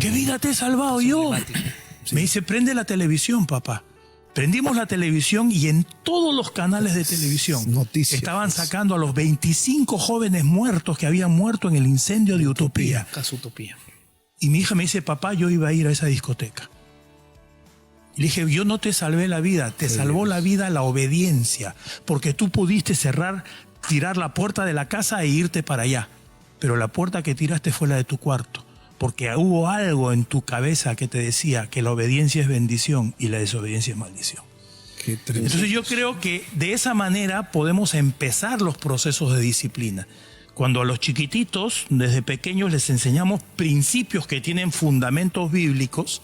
¿Qué vida te he salvado yo? Me dice, prende la televisión, papá. Prendimos la televisión y en todos los canales de televisión estaban sacando a los 25 jóvenes muertos que habían muerto en el incendio de Utopía. Caso Utopía. Y mi hija me dice, papá, yo iba a ir a esa discoteca. Y le dije, yo no te salvé la vida, te salvó la vida la obediencia, porque tú pudiste tirar la puerta de la casa e irte para allá. Pero la puerta que tiraste fue la de tu cuarto, porque hubo algo en tu cabeza que te decía que la obediencia es bendición y la desobediencia es maldición. Entonces yo creo que de esa manera podemos empezar los procesos de disciplina. Cuando a los chiquititos, desde pequeños, les enseñamos principios que tienen fundamentos bíblicos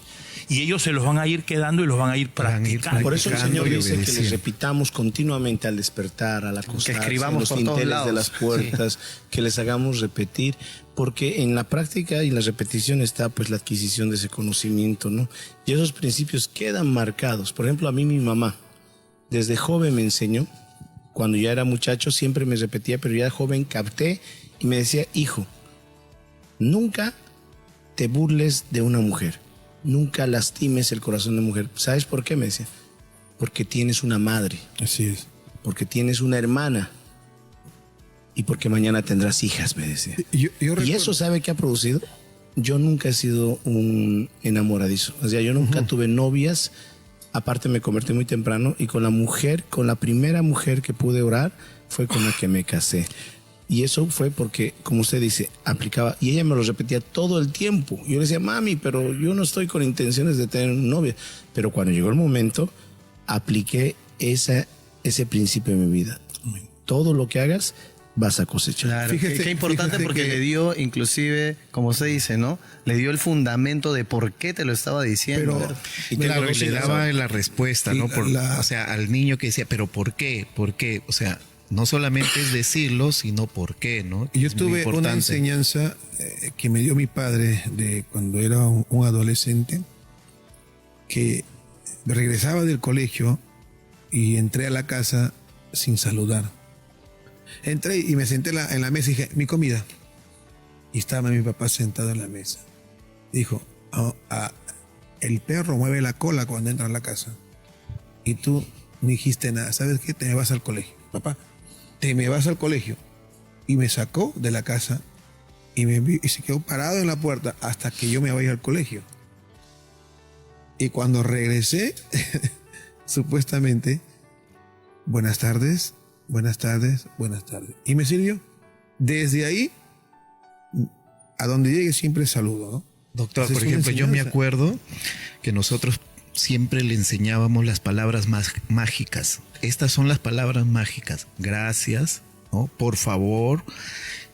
y ellos se los van a ir quedando y los van a ir practicando. Por eso el Señor dice que les repitamos continuamente al despertar, al acostarse, que escribamos en los dinteles de las puertas, que les hagamos repetir, porque en la práctica y en la repetición está pues la adquisición de ese conocimiento, ¿no? Y esos principios quedan marcados. Por ejemplo, a mí mi mamá, desde joven me enseñó. Cuando ya era muchacho siempre me repetía, pero ya de joven capté y me decía, hijo, nunca te burles de una mujer, nunca lastimes el corazón de mujer. ¿Sabes por qué? Me decía, porque tienes una madre. Así es. Porque tienes una hermana y porque mañana tendrás hijas, me decía. ¿Y eso sabe qué ha producido? Yo nunca he sido un enamoradizo, o sea, yo nunca tuve novias. Aparte me convertí muy temprano y con la primera mujer que pude orar fue con la que me casé. Y eso fue porque, como usted dice, aplicaba, y ella me lo repetía todo el tiempo. Yo le decía, mami, pero yo no estoy con intenciones de tener una novia. Pero cuando llegó el momento, apliqué ese principio en mi vida. Todo lo que hagas, vas a cosechar. Claro, qué importante porque le dio, inclusive, como se dice, ¿no? Le dio el fundamento de por qué te lo estaba diciendo. Pero, y claro, y le daba la respuesta, ¿no? O sea, al niño que decía, pero ¿por qué? ¿Por qué? O sea, no solamente es decirlo, sino por qué, ¿no? Yo tuve una enseñanza que me dio mi padre de cuando era un adolescente, que regresaba del colegio y entré a la casa sin saludar. Entré y me senté en la mesa y dije, mi comida. Y estaba mi papá sentado en la mesa. Dijo, el perro mueve la cola cuando entra a la casa. Y tú no dijiste nada. ¿Sabes qué? Te me vas al colegio. Papá, te me vas al colegio. Y me sacó de la casa y se quedó parado en la puerta hasta que yo me vaya al colegio. Y cuando regresé, supuestamente, buenas tardes. Buenas tardes, buenas tardes. Y me sirvió. Desde ahí, a donde llegue siempre saludo, ¿no? Doctor, por ejemplo, yo me acuerdo que nosotros siempre le enseñábamos las palabras mágicas. Estas son las palabras mágicas. Gracias, ¿no? Por favor.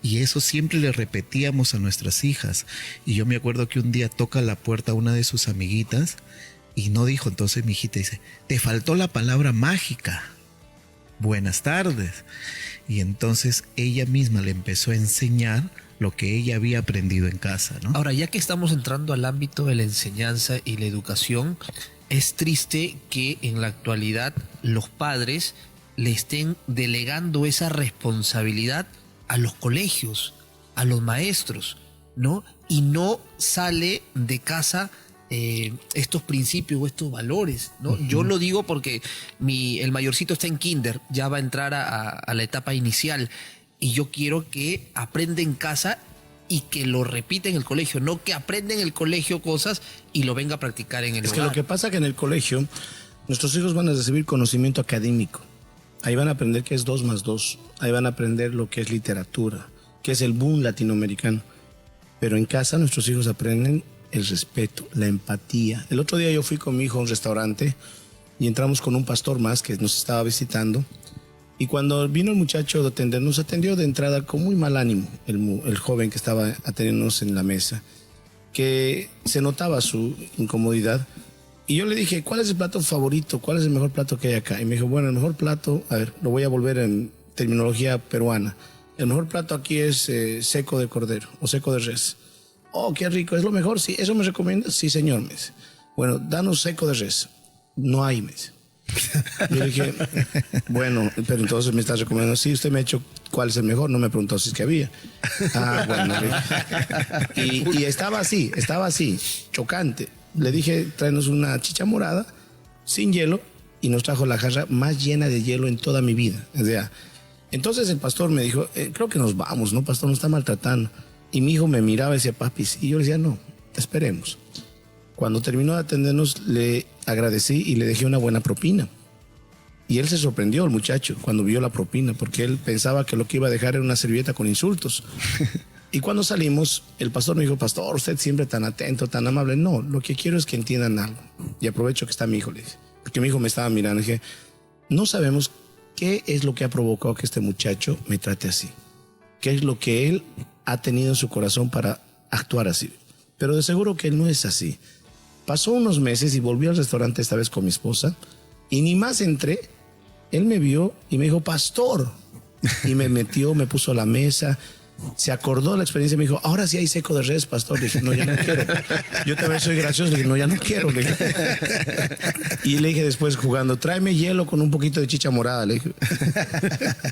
Y eso siempre le repetíamos a nuestras hijas. Y yo me acuerdo que un día toca la puerta una de sus amiguitas y no dijo. Entonces mi hijita dice, te faltó la palabra mágica. Buenas tardes. Y entonces ella misma le empezó a enseñar lo que ella había aprendido en casa, ¿no? Ahora, ya que estamos entrando al ámbito de la enseñanza y la educación, es triste que en la actualidad los padres le estén delegando esa responsabilidad a los colegios, a los maestros, ¿no? Y no sale de casa estos principios o estos valores, ¿no? Yo lo digo porque el mayorcito está en kinder, ya va a entrar a la etapa inicial y yo quiero que aprenda en casa y que lo repita en el colegio, no que aprenda en el colegio cosas y lo venga a practicar en el hogar. Es que lo que pasa es que en el colegio nuestros hijos van a recibir conocimiento académico. Ahí van a aprender qué es 2 más 2. Ahí van a aprender lo que es literatura, qué es el boom latinoamericano. Pero en casa nuestros hijos aprenden el respeto, la empatía. El otro día yo fui con mi hijo a un restaurante y entramos con un pastor más que nos estaba visitando. Y cuando vino el muchacho de atender, nos atendió de entrada con muy mal ánimo, el joven que estaba atendiéndonos en la mesa, que se notaba su incomodidad. Y yo le dije, ¿cuál es el plato favorito? ¿Cuál es el mejor plato que hay acá? Y me dijo, bueno, el mejor plato, a ver, lo voy a volver en terminología peruana. El mejor plato aquí es seco de cordero o seco de res. Oh, qué rico, ¿es lo mejor? Sí, ¿eso me recomiendas? Sí, señor, me dice. Bueno, danos seco de res. No hay, me dice. Yo le dije, bueno, pero entonces me estás recomendando, sí, usted me ha hecho cuál es el mejor, no me preguntó si es que había. Ah, bueno. Y estaba así, chocante. Le dije, tráenos una chicha morada, sin hielo, y nos trajo la jarra más llena de hielo en toda mi vida. O sea, entonces el pastor me dijo, creo que nos vamos, ¿no, pastor? Nos está maltratando. Y mi hijo me miraba y decía, papi, sí. Y yo le decía, no, esperemos. Cuando terminó de atendernos, le agradecí y le dejé una buena propina. Y él se sorprendió, el muchacho, cuando vio la propina, porque él pensaba que lo que iba a dejar era una servilleta con insultos. Y cuando salimos, el pastor me dijo, pastor, usted siempre tan atento, tan amable. No, lo que quiero es que entiendan algo. Y aprovecho que está mi hijo, le dije. Porque mi hijo me estaba mirando. Le dije, no sabemos qué es lo que ha provocado que este muchacho me trate así. Qué es lo que él ha tenido en su corazón para actuar así. Pero de seguro que él no es así. Pasó unos meses y volví al restaurante esta vez con mi esposa. Y ni más entré, él me vio y me dijo, pastor. Y me metió, me puso a la mesa. Se acordó de la experiencia y me dijo, ahora sí hay seco de res, pastor. Le dije, no, ya no quiero. Yo también soy gracioso. Le dije, no, ya no quiero. Le dije. Y le dije después jugando, tráeme hielo con un poquito de chicha morada. Le dije.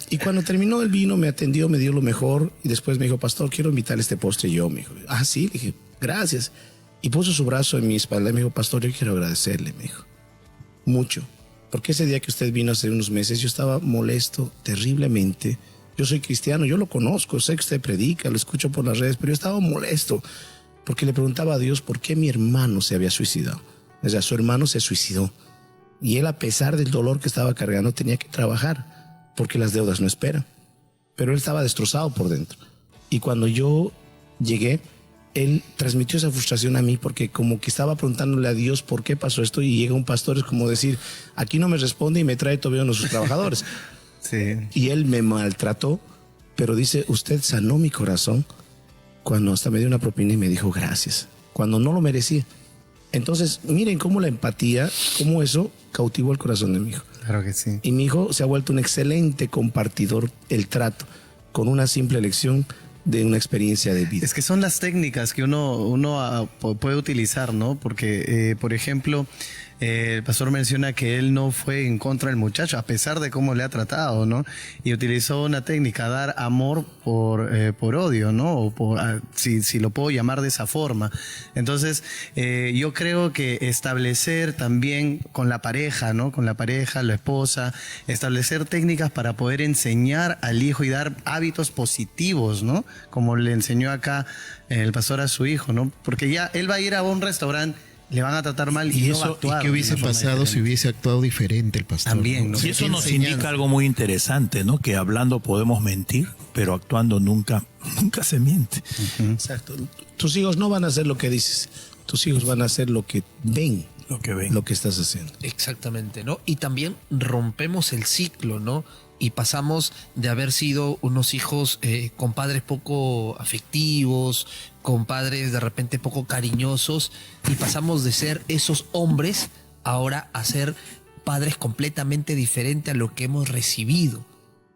Y cuando terminó el vino, me atendió, me dio lo mejor. Y después me dijo, pastor, quiero invitarle este postre yo. Me dijo, ah, sí. Le dije, gracias. Y puso su brazo en mi espalda y me dijo, pastor, yo quiero agradecerle. Me dijo, mucho. Porque ese día que usted vino hace unos meses, yo estaba molesto terriblemente. Yo soy cristiano, yo lo conozco, sé que usted predica, lo escucho por las redes, pero yo estaba molesto porque le preguntaba a Dios por qué mi hermano se había suicidado. O sea, su hermano se suicidó y él, a pesar del dolor que estaba cargando, tenía que trabajar porque las deudas no esperan. Pero él estaba destrozado por dentro. Y cuando yo llegué, él transmitió esa frustración a mí porque como que estaba preguntándole a Dios por qué pasó esto, y llega un pastor, es como decir, aquí no me responde y me trae todavía uno de sus trabajadores. Sí. Y él me maltrató, pero dice, usted sanó mi corazón cuando hasta me dio una propina y me dijo gracias, cuando no lo merecía. Entonces, miren cómo la empatía, cómo eso cautivó el corazón de mi hijo. Claro que sí. Y mi hijo se ha vuelto un excelente compartidor, el trato, con una simple lección de una experiencia de vida. Es que son las técnicas que uno puede utilizar, ¿no? Porque, por ejemplo, el pastor menciona que él no fue en contra del muchacho, a pesar de cómo le ha tratado, ¿no? Y utilizó una técnica, dar amor por odio, ¿no? O si lo puedo llamar de esa forma. Entonces, yo creo que establecer también con la pareja, ¿no? Con la pareja, la esposa, establecer técnicas para poder enseñar al hijo y dar hábitos positivos, ¿no? Como le enseñó acá el pastor a su hijo, ¿no? Porque ya él va a ir a un restaurante, le van a tratar mal y no va a actuar. ¿Y qué hubiese pasado si hubiese actuado diferente el pastor? También, ¿no? Y eso nos indica algo muy interesante, ¿no? Que hablando podemos mentir, pero actuando nunca se miente. Exacto. Tus hijos no van a hacer lo que dices. Tus hijos van a hacer lo que ven. Lo que estás haciendo. Exactamente, ¿no? Y también rompemos el ciclo, ¿no? Y pasamos de haber sido unos hijos con padres poco afectivos, con padres de repente poco cariñosos, y pasamos de ser esos hombres ahora a ser padres completamente diferentes a lo que hemos recibido.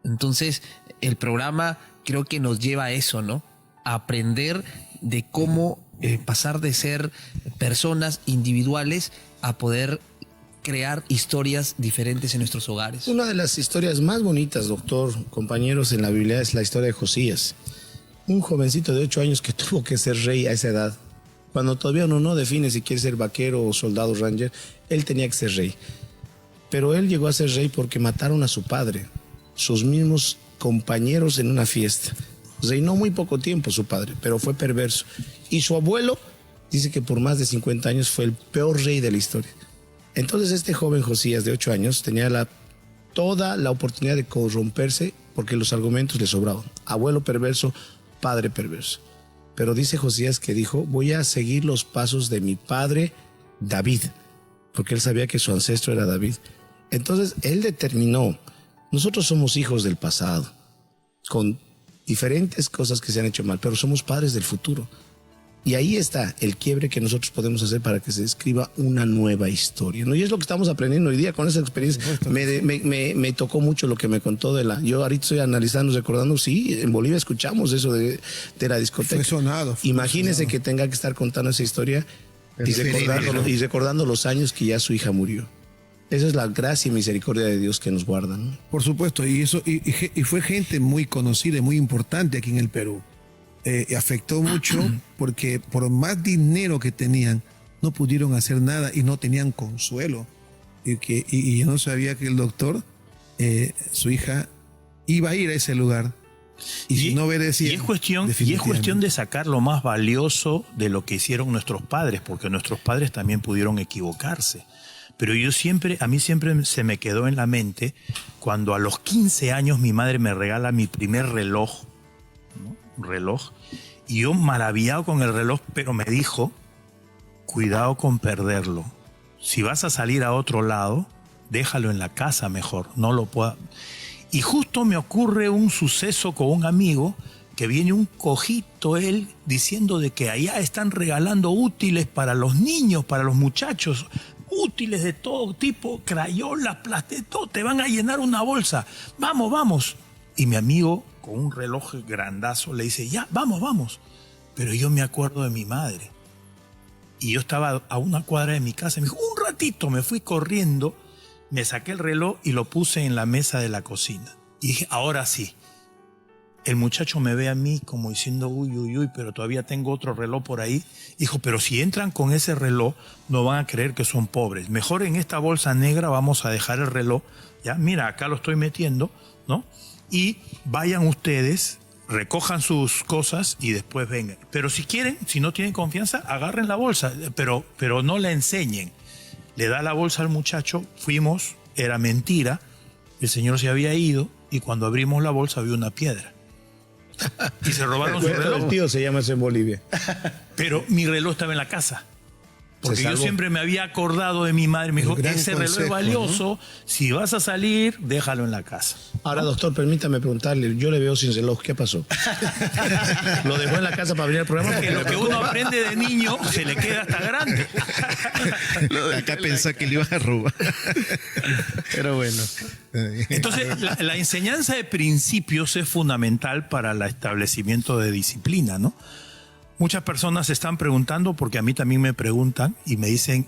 Entonces, el programa creo que nos lleva a eso, ¿no? A aprender de cómo pasar de ser personas individuales a poder crear historias diferentes en nuestros hogares. Una de las historias más bonitas, doctor, compañeros, en la Biblia es la historia de Josías. Un jovencito de 8 años que tuvo que ser rey a esa edad. Cuando todavía uno no define si quiere ser vaquero o soldado ranger, él tenía que ser rey. Pero él llegó a ser rey porque mataron a su padre, sus mismos compañeros en una fiesta. Reinó muy poco tiempo su padre, pero fue perverso. Y su abuelo dice que por más de 50 años fue el peor rey de la historia. Entonces este joven Josías de 8 años tenía toda la oportunidad de corromperse porque los argumentos le sobraban. Abuelo perverso, padre perverso. Pero dice Josías que dijo, voy a seguir los pasos de mi padre David, porque él sabía que su ancestro era David. Entonces él determinó, nosotros somos hijos del pasado, con diferentes cosas que se han hecho mal, pero somos padres del futuro. Y ahí está el quiebre que nosotros podemos hacer para que se escriba una nueva historia, ¿no? Y es lo que estamos aprendiendo hoy día con esa experiencia. Me tocó mucho lo que me contó yo ahorita estoy analizando, recordando, sí, en Bolivia escuchamos eso de la discoteca. Fue sonado. Imagínese que tenga que estar contando esa historia y recordando los años que ya su hija murió. Esa es la gracia y misericordia de Dios que nos guarda, ¿no? Por supuesto, y fue gente muy conocida y muy importante aquí en el Perú. Afectó mucho porque por más dinero que tenían, no pudieron hacer nada y no tenían consuelo. Y yo no sabía que el doctor, su hija, iba a ir a ese lugar. Y si no obedecía. Y es cuestión de sacar lo más valioso de lo que hicieron nuestros padres, porque nuestros padres también pudieron equivocarse. Pero a mí siempre se me quedó en la mente cuando a los 15 años mi madre me regala mi primer reloj, ¿no? Un reloj, y yo maravillado con el reloj, pero me dijo, cuidado con perderlo. Si vas a salir a otro lado, déjalo en la casa mejor, no lo pueda. Y justo me ocurre un suceso con un amigo que viene un cojito él diciendo de que allá están regalando útiles para los niños, para los muchachos, útiles de todo tipo, crayolas, plástico, todo, te van a llenar una bolsa. Vamos, vamos. Y mi amigo con un reloj grandazo le dice, ya, vamos, vamos. Pero yo me acuerdo de mi madre. Y yo estaba a una cuadra de mi casa y me dijo, un ratito, me fui corriendo, me saqué el reloj y lo puse en la mesa de la cocina. Y dije, ahora sí. El muchacho me ve a mí como diciendo, uy, uy, uy, pero todavía tengo otro reloj por ahí. Dijo, pero si entran con ese reloj, no van a creer que son pobres. Mejor en esta bolsa negra vamos a dejar el reloj. Ya, mira, acá lo estoy metiendo, ¿no? Y vayan ustedes, recojan sus cosas y después vengan. Pero si quieren, si no tienen confianza, agarren la bolsa, pero no la enseñen. Le da la bolsa al muchacho, fuimos, era mentira, el señor se había ido y cuando abrimos la bolsa había una piedra. Y se robaron su reloj. El tío se llama eso en Bolivia. Pero mi reloj estaba en la casa. Porque yo siempre me había acordado de mi madre. Me dijo, ese reloj es valioso, ¿no? Si vas a salir, déjalo en la casa. Ahora, doctor, permítame preguntarle. Yo le veo sin reloj. ¿Qué pasó? ¿Lo dejó en la casa para abrir el programa? Porque lo que uno aprende de niño se le queda hasta grande. Acá pensaba que le iban a robar. Pero bueno. Entonces, la enseñanza de principios es fundamental para el establecimiento de disciplina, ¿no? Muchas personas se están preguntando, porque a mí también me preguntan y me dicen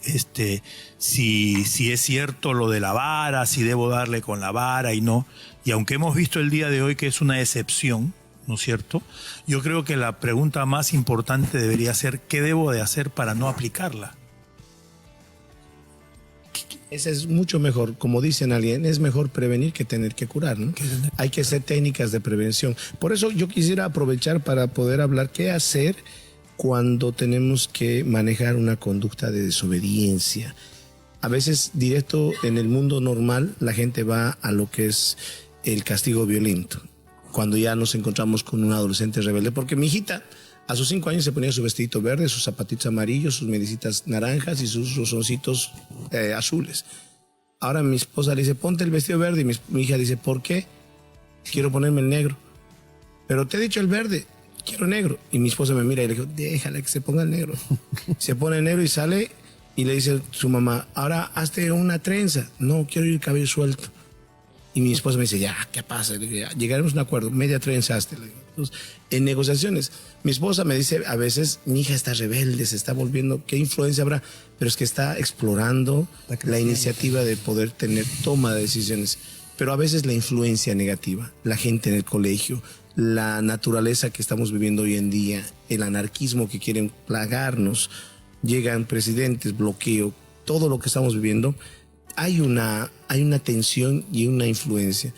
si es cierto lo de la vara, si debo darle con la vara y no. Y aunque hemos visto el día de hoy que es una excepción, ¿no es cierto? Yo creo que la pregunta más importante debería ser, ¿qué debo de hacer para no aplicarla? Esa es mucho mejor, como dicen alguien, es mejor prevenir que tener que curar, ¿no? Hay que hacer técnicas de prevención. Por eso yo quisiera aprovechar para poder hablar qué hacer cuando tenemos que manejar una conducta de desobediencia. A veces directo en el mundo normal la gente va a lo que es el castigo violento. Cuando ya nos encontramos con un adolescente rebelde, porque mi hijita a sus 5 años se ponía su vestidito verde, sus zapatitos amarillos, sus medicitas naranjas y sus rosoncitos azules. Ahora mi esposa le dice, ponte el vestido verde, y mi hija dice, ¿por qué? Quiero ponerme el negro. Pero te he dicho el verde, quiero negro. Y mi esposa me mira y le digo, déjala que se ponga el negro. Se pone el negro y sale y le dice a su mamá, ahora hazte una trenza. No, quiero ir el cabello suelto. Y mi esposa me dice, ya, ¿qué pasa? Ya, llegaremos a un acuerdo, media trenza hazte. Entonces, en negociaciones, mi esposa me dice a veces, mi hija está rebelde, se está volviendo, ¿qué influencia habrá? Pero es que está explorando la iniciativa de poder tener toma de decisiones. Pero a veces la influencia negativa, la gente en el colegio, la naturaleza que estamos viviendo hoy en día, el anarquismo que quieren plagarnos, llegan presidentes, bloqueo, todo lo que estamos viviendo, hay una tensión y una influencia.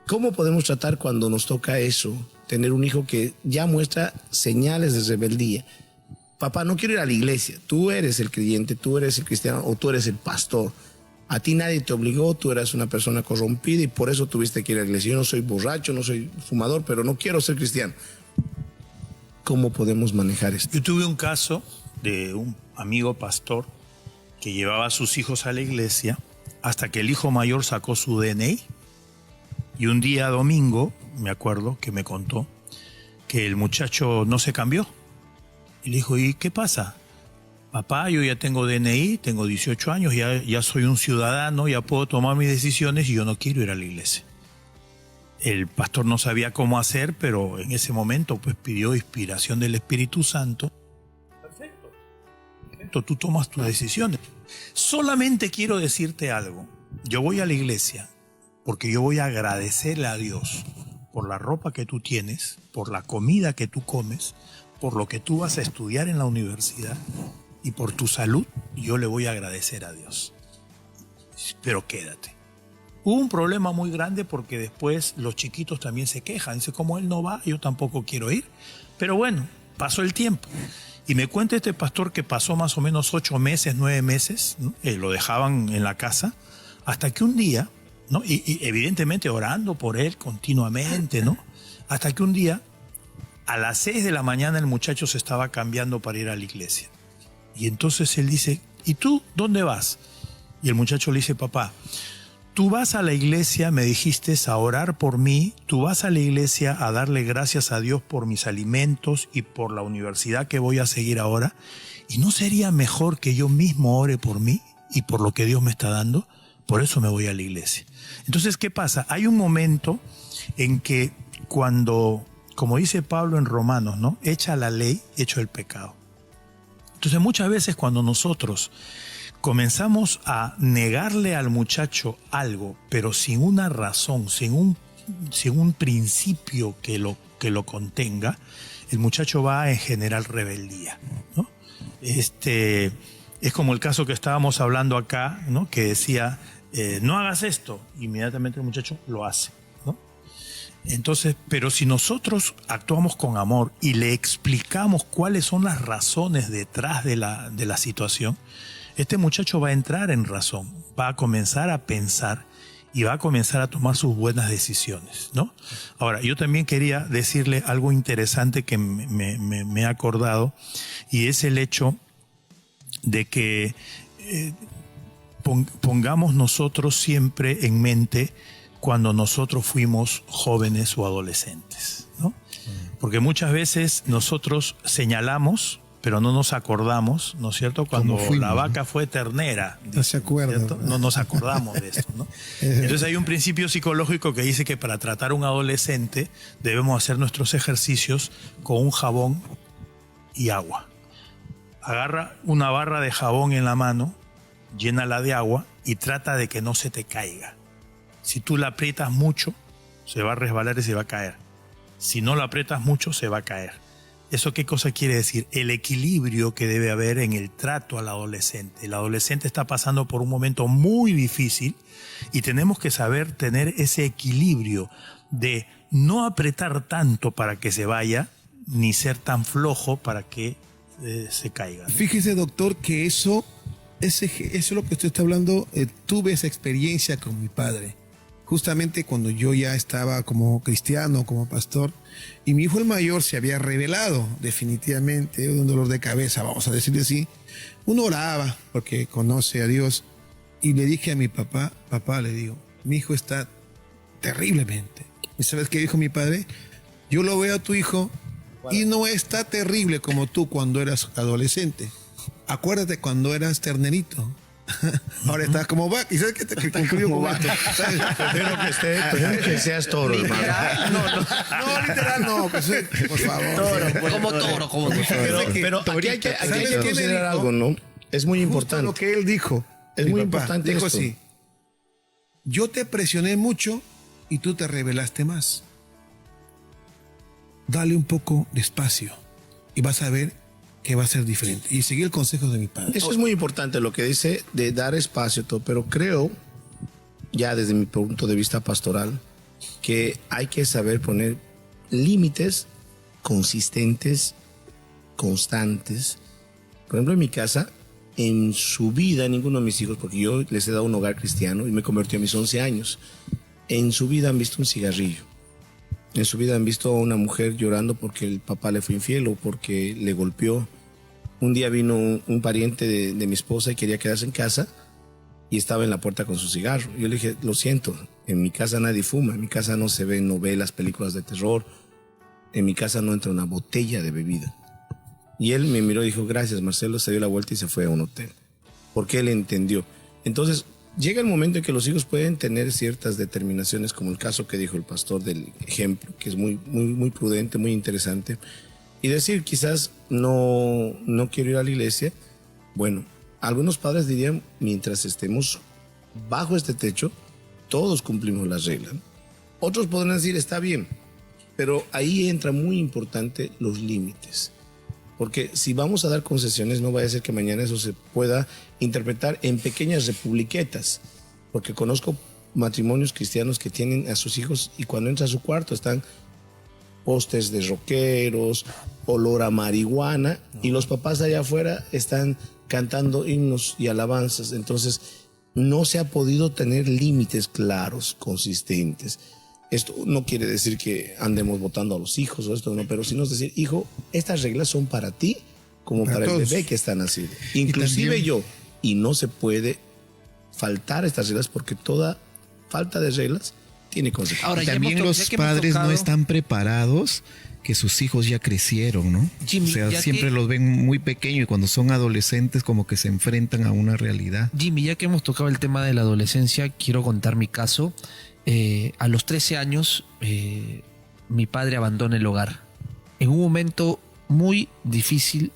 ¿Cómo podemos tratar cuando nos toca eso? Tener un hijo que ya muestra señales de rebeldía. Papá, no quiero ir a la iglesia. Tú eres el creyente, tú eres el cristiano o tú eres el pastor. A ti nadie te obligó, tú eras una persona corrompida y por eso tuviste que ir a la iglesia. Yo no soy borracho, no soy fumador, pero no quiero ser cristiano. ¿Cómo podemos manejar esto? Yo tuve un caso de un amigo pastor que llevaba a sus hijos a la iglesia hasta que el hijo mayor sacó su DNI. Y un día domingo, me acuerdo que me contó que el muchacho no se cambió. Y le dijo, ¿y qué pasa? Papá, yo ya tengo DNI, tengo 18 años, ya soy un ciudadano, ya puedo tomar mis decisiones y yo no quiero ir a la iglesia. El pastor no sabía cómo hacer, pero en ese momento pues pidió inspiración del Espíritu Santo. Perfecto, tú tomas tus decisiones. Solamente quiero decirte algo. yo voy a la iglesia porque yo voy a agradecerle a Dios por la ropa que tú tienes, por la comida que tú comes, por lo que tú vas a estudiar en la universidad y por tu salud, yo le voy a agradecer a Dios. Pero quédate. Hubo un problema muy grande porque después los chiquitos también se quejan. Dice, como él no va, yo tampoco quiero ir. Pero bueno, pasó el tiempo. Y me cuenta este pastor que pasó más o menos 8 meses, 9 meses, ¿no? Lo dejaban en la casa, hasta que un día, ¿no? Y evidentemente orando por él continuamente, ¿no? Hasta que un día, a las 6 de la mañana, el muchacho se estaba cambiando para ir a la iglesia. Y entonces él dice, ¿y tú dónde vas? Y el muchacho le dice, papá, tú vas a la iglesia, me dijiste, a orar por mí, tú vas a la iglesia a darle gracias a Dios por mis alimentos y por la universidad que voy a seguir ahora, ¿y no sería mejor que yo mismo ore por mí y por lo que Dios me está dando? Por eso me voy a la iglesia. Entonces, ¿qué pasa? Hay un momento en que cuando, como dice Pablo en Romanos, ¿no? Hecha la ley, hecho el pecado. Entonces, muchas veces cuando nosotros comenzamos a negarle al muchacho algo, pero sin una razón, sin un principio que lo contenga, el muchacho va a generar rebeldía, ¿no? Es como el caso que estábamos hablando acá, ¿no? Que decía, no hagas esto, inmediatamente el muchacho lo hace, ¿no? Entonces, pero si nosotros actuamos con amor y le explicamos cuáles son las razones detrás de la situación, este muchacho va a entrar en razón, va a comenzar a pensar y va a comenzar a tomar sus buenas decisiones, ¿no? Ahora, yo también quería decirle algo interesante que me he acordado, y es el hecho de que pongamos nosotros siempre en mente cuando nosotros fuimos jóvenes o adolescentes, ¿no? Porque muchas veces nosotros señalamos, pero no nos acordamos, ¿no es cierto? Cuando la vaca fue ternera. No se acuerda. No nos acordamos de esto, ¿no? Entonces hay un principio psicológico que dice que para tratar a un adolescente debemos hacer nuestros ejercicios con un jabón y agua. Agarra una barra de jabón en la mano, llénala de agua y trata de que no se te caiga. Si tú la aprietas mucho, se va a resbalar y se va a caer. Si no la aprietas mucho, se va a caer. ¿Eso qué cosa quiere decir? El equilibrio que debe haber en el trato al adolescente. El adolescente está pasando por un momento muy difícil y tenemos que saber tener ese equilibrio de no apretar tanto para que se vaya, ni ser tan flojo para que se caiga, ¿no? Fíjese, doctor, que eso es lo que usted está hablando. Tuve esa experiencia con mi padre. Justamente cuando yo ya estaba como cristiano, como pastor, y mi hijo el mayor se había revelado definitivamente, un dolor de cabeza, vamos a decirle así. Uno oraba porque conoce a Dios, y le dije a mi papá, le digo, mi hijo está terriblemente. ¿Y sabes qué dijo mi padre? Yo lo veo a tu hijo y no está terrible como tú cuando eras adolescente. Acuérdate cuando eras ternerito. Ahora estás como vaca. ¿Y sabes qué te concluyo con esto? Espero que seas toro, hermano. No, literal no. Por favor. Como toro, como toro. Pero aquí hay que ¿sabes qué me considerar dijo? algo, ¿no? Es muy Justo importante. lo que él dijo. Es Mi muy papá importante dijo esto. así: yo te presioné mucho y tú te rebelaste más. Dale un poco de espacio y vas a ver que va a ser diferente. Y seguí el consejo de mi padre. Eso es muy importante lo que dice de dar espacio, todo, pero creo, ya desde mi punto de vista pastoral, que hay que saber poner límites consistentes, constantes. Por ejemplo, en mi casa, en su vida, ninguno de mis hijos, porque yo les he dado un hogar cristiano y me convertí a mis 11 años, en su vida han visto un cigarrillo. En su vida han visto a una mujer llorando porque el papá le fue infiel o porque le golpeó. Un día vino un pariente de mi esposa y quería quedarse en casa y estaba en la puerta con su cigarro. Yo le dije, lo siento, en mi casa nadie fuma, en mi casa no se ven novelas, películas de terror, en mi casa no entra una botella de bebida. Y él me miró y dijo, gracias Marcelo, se dio la vuelta y se fue a un hotel, porque él entendió. Entonces, llega el momento en que los hijos pueden tener ciertas determinaciones, como el caso que dijo el pastor del ejemplo, que es muy prudente, muy interesante, y decir, quizás no quiero ir a la iglesia. Bueno, algunos padres dirían, mientras estemos bajo este techo todos cumplimos las reglas. Otros podrán decir, está bien, pero ahí entra muy importante los límites. Porque si vamos a dar concesiones, no vaya a ser que mañana eso se pueda interpretar en pequeñas republiquetas. Porque conozco matrimonios cristianos que tienen a sus hijos y cuando entra a su cuarto están postes de rockeros, olor a marihuana, y los papás allá afuera están cantando himnos y alabanzas. Entonces, no se ha podido tener límites claros, consistentes. Esto no quiere decir que andemos votando a los hijos o esto, no, pero sino es decir, hijo, estas reglas son para ti como para el bebé que está nacido. Inclusive también, yo, y no se puede faltar estas reglas porque toda falta de reglas tiene consecuencias. Ahora, ya también hemos to- los ya que hemos padres no tocado- están preparados, que sus hijos ya crecieron, ¿no? Jimmy, o sea, ya siempre que- los ven muy pequeños y cuando son adolescentes como que se enfrentan a una realidad. Jimmy, ya que hemos tocado el tema de la adolescencia, quiero contar mi caso. A los 13 años, mi padre abandona el hogar. En un momento muy difícil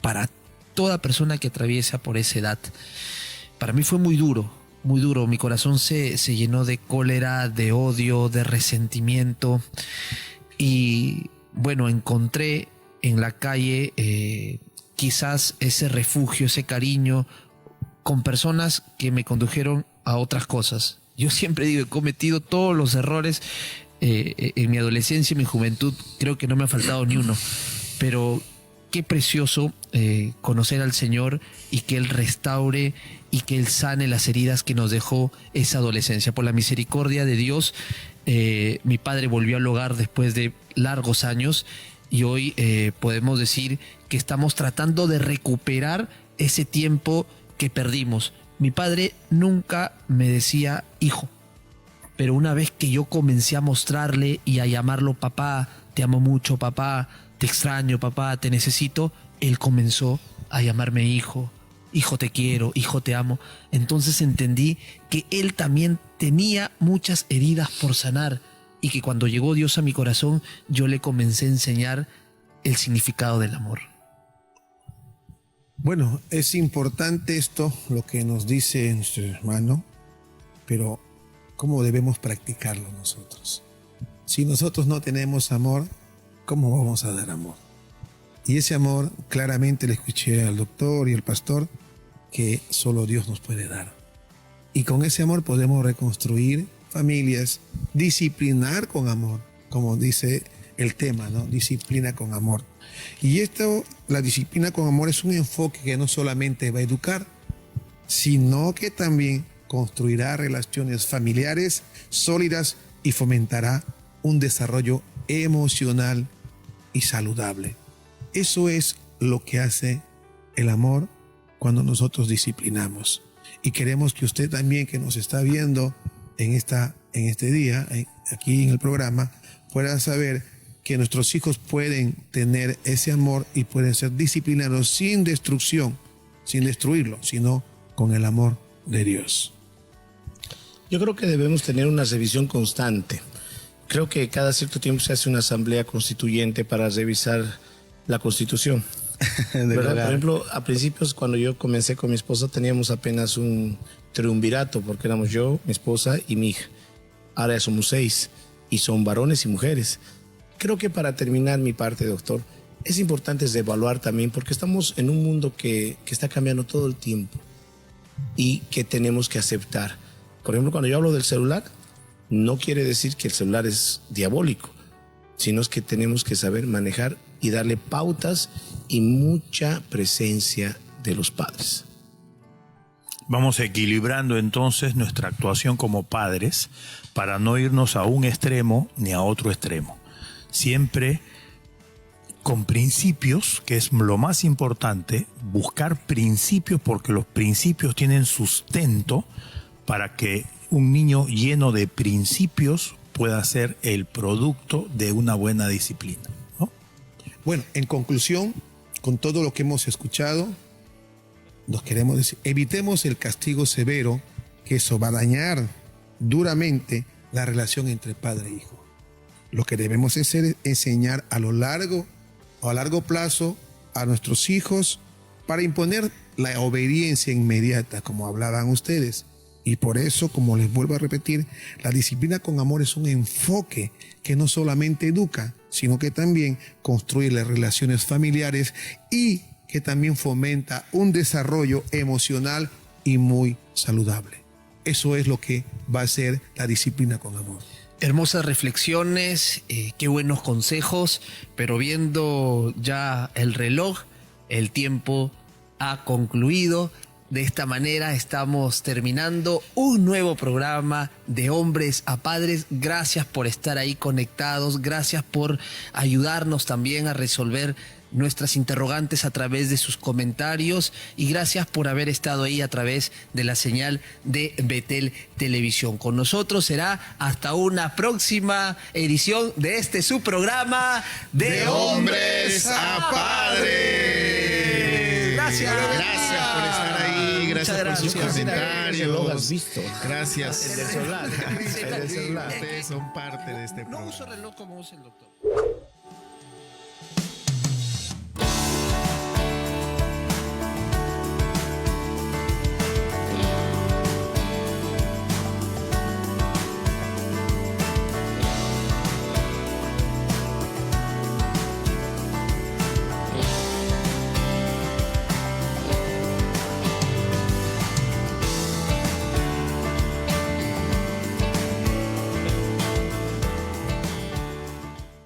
para toda persona que atraviesa por esa edad. Para mí fue muy duro, muy duro. Mi corazón se llenó de cólera, de odio, de resentimiento. Y bueno, encontré en la calle quizás ese refugio, ese cariño, con personas que me condujeron a otras cosas. Yo siempre digo, he cometido todos los errores en mi adolescencia y mi juventud. Creo que no me ha faltado ni uno. Pero qué precioso conocer al Señor y que Él restaure y que Él sane las heridas que nos dejó esa adolescencia. Por la misericordia de Dios, mi padre volvió al hogar después de largos años y hoy podemos decir que estamos tratando de recuperar ese tiempo que perdimos. Mi padre nunca me decía hijo, pero una vez que yo comencé a mostrarle y a llamarlo papá, te amo mucho papá, te extraño papá, te necesito, él comenzó a llamarme hijo, hijo te quiero, hijo te amo. Entonces entendí que él también tenía muchas heridas por sanar y que cuando llegó Dios a mi corazón yo le comencé a enseñar el significado del amor. Bueno, es importante esto, lo que nos dice nuestro hermano, pero ¿cómo debemos practicarlo nosotros? Si nosotros no tenemos amor, ¿cómo vamos a dar amor? Y ese amor, claramente le escuché al doctor y al pastor, que solo Dios nos puede dar. Y con ese amor podemos reconstruir familias, disciplinar con amor, como dice el tema, ¿no? Disciplina con amor. Y esto, la disciplina con amor es un enfoque que no solamente va a educar, sino que también construirá relaciones familiares sólidas y fomentará un desarrollo emocional y saludable. Eso es lo que hace el amor cuando nosotros disciplinamos. Y queremos que usted también, que nos está viendo en este día, aquí en el programa, pueda saber que nuestros hijos pueden tener ese amor y pueden ser disciplinados sin destrucción, sin destruirlo, sino con el amor de Dios. Yo creo que debemos tener una revisión constante. Creo que cada cierto tiempo se hace una asamblea constituyente para revisar la Constitución. ¿Verdad? Por ejemplo, a principios, cuando yo comencé con mi esposa, teníamos apenas un triunvirato, porque éramos yo, mi esposa y mi hija. Ahora ya somos 6, y son varones y mujeres. Creo que para terminar mi parte, doctor, es importante evaluar también, porque estamos en un mundo que está cambiando todo el tiempo y que tenemos que aceptar. Por ejemplo, cuando yo hablo del celular, no quiere decir que el celular es diabólico, sino es que tenemos que saber manejar y darle pautas y mucha presencia de los padres. Vamos equilibrando entonces nuestra actuación como padres para no irnos a un extremo ni a otro extremo. Siempre con principios, que es lo más importante, buscar principios porque los principios tienen sustento para que un niño lleno de principios pueda ser el producto de una buena disciplina, ¿no? Bueno, en conclusión, con todo lo que hemos escuchado, nos queremos decir, evitemos el castigo severo, que eso va a dañar duramente la relación entre padre e hijo. Lo que debemos hacer es enseñar a largo plazo a nuestros hijos para imponer la obediencia inmediata, como hablaban ustedes, Y por eso, como les vuelvo a repetir, la disciplina con amor es un enfoque que no solamente educa, sino que también construye las relaciones familiares y que también fomenta un desarrollo emocional y muy saludable. Eso es lo que va a ser la disciplina con amor. Hermosas reflexiones, qué buenos consejos, pero viendo ya el reloj, el tiempo ha concluido. De esta manera estamos terminando un nuevo programa de Hombres a Padres. Gracias por estar ahí conectados, gracias por ayudarnos también a resolver nuestras interrogantes a través de sus comentarios y gracias por haber estado ahí a través de la señal de Betel Televisión. Con nosotros será hasta una próxima edición de este su programa de Hombres a Padres. Gracias. Gracias por estar ahí, gracias por sus comentarios. Lo has visto. Gracias. El del celular. Ustedes son parte de este programa. No uso reloj como usa el doctor.